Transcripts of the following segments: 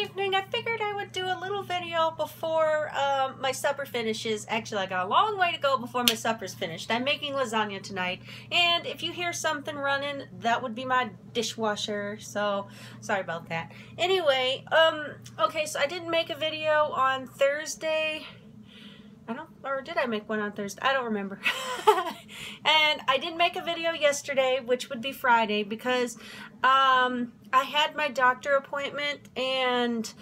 evening. I figured I would do a little video before my supper finishes. Actually, I got a long way to go before my supper's finished. I'm making lasagna tonight, and if you hear something running, that would be my dishwasher, so sorry about that. Anyway, okay, so I didn't make a video on Thursday. Or did I make one on Thursday? I don't remember. And I didn't make a video yesterday, which would be Friday, because I had my doctor appointment, and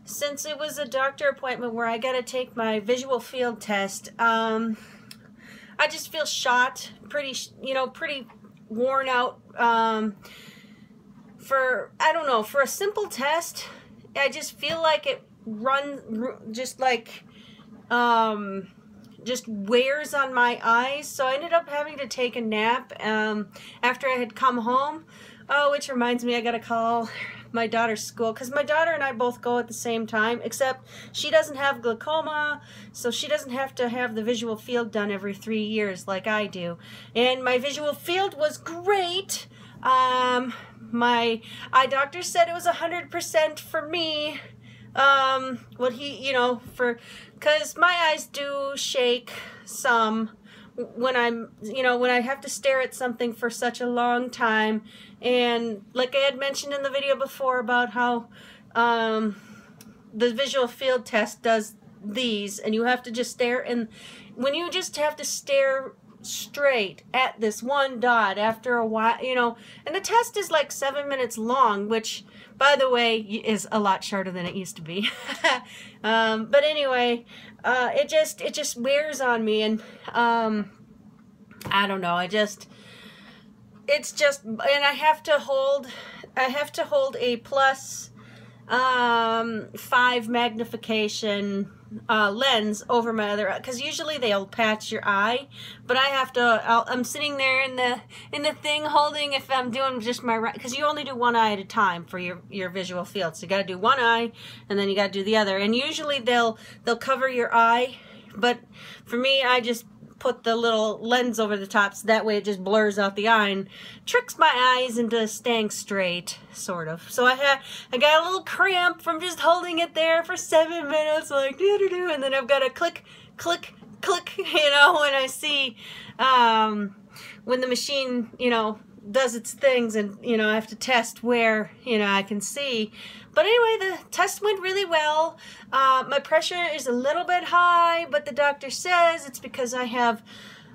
since it was a doctor appointment where I got to take my visual field test, I just feel shot, pretty worn out. For a simple test, I just feel like it just wears on my eyes, so I ended up having to take a nap after I had come home. Oh, which reminds me, I gotta call my daughter's school, because my daughter and I both go at the same time, except she doesn't have glaucoma, so she doesn't have to have the visual field done every 3 years like I do. And my visual field was great. My eye doctor said it was 100% for me. Because my eyes do shake some when when I have to stare at something for such a long time. And like I had mentioned in the video before about how the visual field test does these, and you have to just stare, and when you just have to stare straight at this one dot after a while, and the test is like 7 minutes long, which, by the way, is a lot shorter than it used to be. But anyway, it just wears on me, and I don't know, and I have to hold a plus 5 magnification lens over my other eye, because usually they'll patch your eye, but I'm sitting there in the thing holding, if I'm doing just my right, because you only do one eye at a time for your visual field, so you got to do one eye and then you got to do the other, and usually they'll cover your eye, but for me, I just put the little lens over the top, so that way it just blurs out the eye and tricks my eyes into staying straight, sort of. So I got a little cramp from just holding it there for 7 minutes, like doo-doo-doo, and then I've got to click, click, click, when I see, when the machine, does its things, and I have to test where I can see. But anyway, the test went really well. My pressure is a little bit high, but the doctor says it's because I have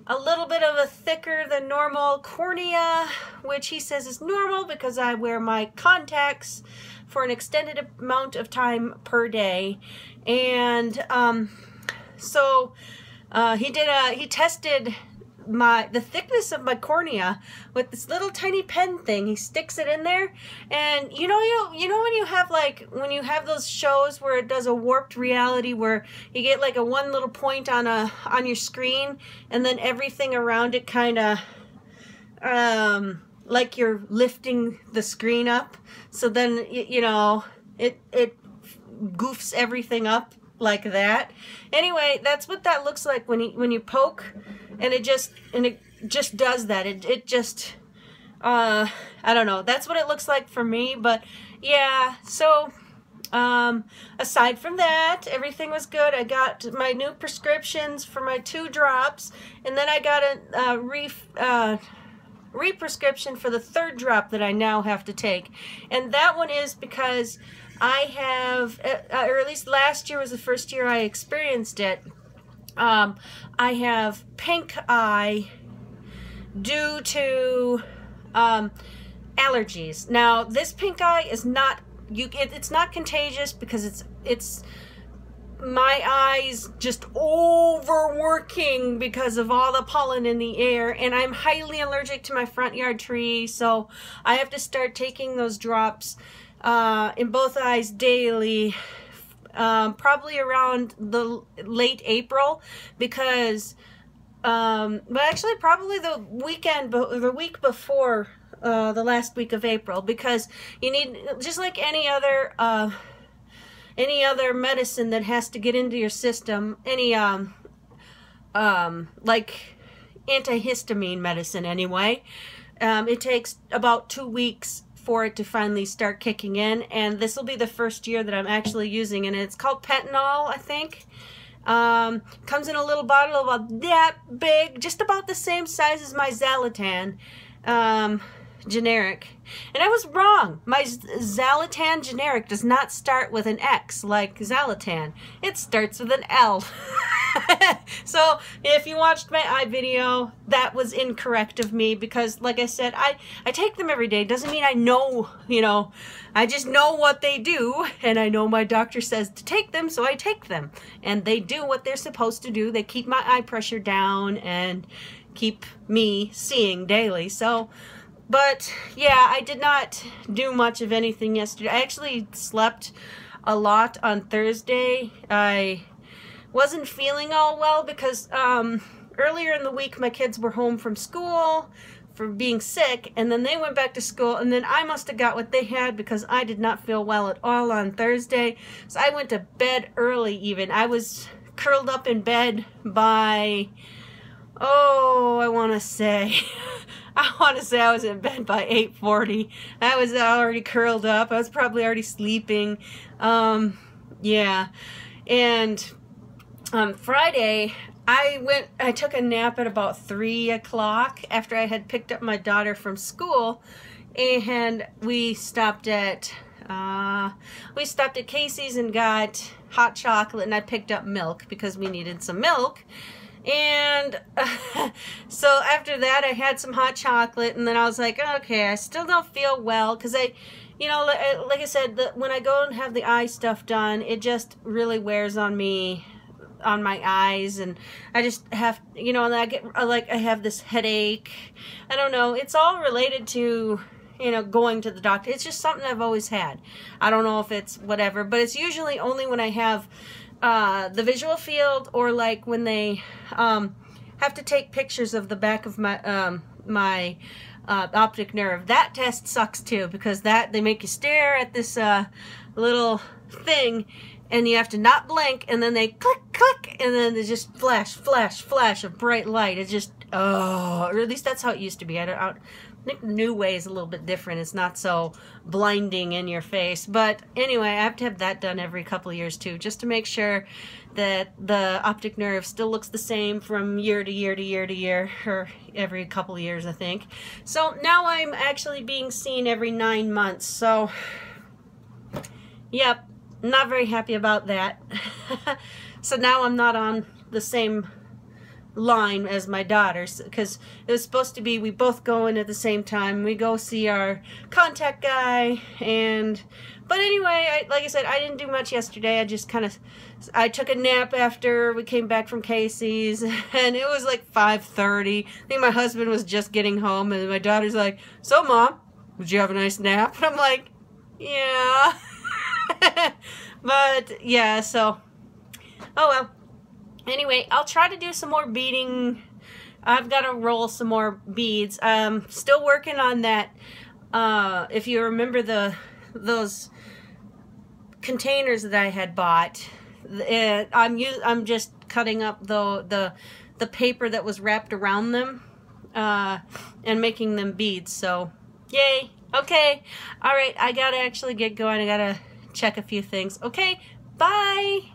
a little bit of a thicker than normal cornea, which he says is normal because I wear my contacts for an extended amount of time per day. And he tested the thickness of my cornea with this little tiny pen thing. He sticks it in there, and when you have those shows where it does a warped reality, where you get like one little point on your screen, and then everything around it kind of like you're lifting the screen up, so then it goofs everything up like that. Anyway, that's what that looks like when you poke, and it just does that. It just I don't know. That's what it looks like for me. But yeah, so aside from that, everything was good. I got my new prescriptions for my 2 drops, and then I got a re-prescription for the 3rd drop that I now have to take, and that one is because I have, or at least last year was the first year I experienced it. I have pink eye due to allergies. Now, this pink eye is not it's not contagious, because it's my eyes just overworking because of all the pollen in the air, and I'm highly allergic to my front yard tree, so I have to start taking those drops in both eyes daily, probably around the late April, because but actually probably the week before the last week of April, because you need, just like any other medicine that has to get into your system, any like antihistamine medicine anyway, it takes about 2 weeks for it to finally start kicking in, and this will be the first year that I'm actually using it. And it's called Pentanol, I think. Comes in a little bottle about that big, just about the same size as my Zaletan generic. And I was wrong. My Zaletan generic does not start with an X like Zaletan. It starts with an L. So if you watched my eye video, that was incorrect of me, because like I said, I take them every day. Doesn't mean I know, you know, I just know what they do, and I know my doctor says to take them, so I take them. And they do what they're supposed to do. They keep my eye pressure down and keep me seeing daily. So, but yeah, I did not do much of anything yesterday. I actually slept a lot on Thursday. I wasn't feeling all well because earlier in the week my kids were home from school for being sick, and then they went back to school, and then I must have got what they had because I did not feel well at all on Thursday. So I went to bed early even. I was curled up in bed by, oh, I want to say I was in bed by 8:40. I was already curled up. I was probably already sleeping. Yeah. And Friday, I took a nap at about 3 o'clock after I had picked up my daughter from school, and we stopped at Casey's and got hot chocolate, and I picked up milk because we needed some milk. And so after that, I had some hot chocolate, and then I was like, okay, I still don't feel well, because you know, like I said, when I go and have the eye stuff done, it just really wears on me, on my eyes, and I just have, you know, and I have this headache. I don't know, it's all related to, you know, going to the doctor. It's just something I've always had. I don't know if it's whatever, but it's usually only when I have the visual field, or like when they have to take pictures of the back of my optic nerve. That test sucks too, because they make you stare at this little thing, and you have to not blink, and then they click, click, and then they just flash, flash, flash of bright light. It's just, oh, or at least that's how it used to be. I think the new way is a little bit different. It's not so blinding in your face. But anyway, I have to have that done every couple of years too, just to make sure that the optic nerve still looks the same from year to year to year to year, or every couple of years, I think. So now I'm actually being seen every 9 months. So, yep, not very happy about that. So now I'm not on the same line as my daughters, because it was supposed to be we both go in at the same time. We go see our contact guy, but anyway, like I said, I didn't do much yesterday. I just I took a nap after we came back from Casey's, and it was like 5:30. I think my husband was just getting home, and my daughter's like, "So, Mom, did you have a nice nap?" And I'm like, "Yeah." But yeah, so, oh well. Anyway, I'll try to do some more beading. I've got to roll some more beads. Still working on that. If you remember those containers that I had bought, I'm just cutting up the paper that was wrapped around them and making them beads. So, yay. Okay. All right. I gotta actually get going. I gotta check a few things. Okay. Bye.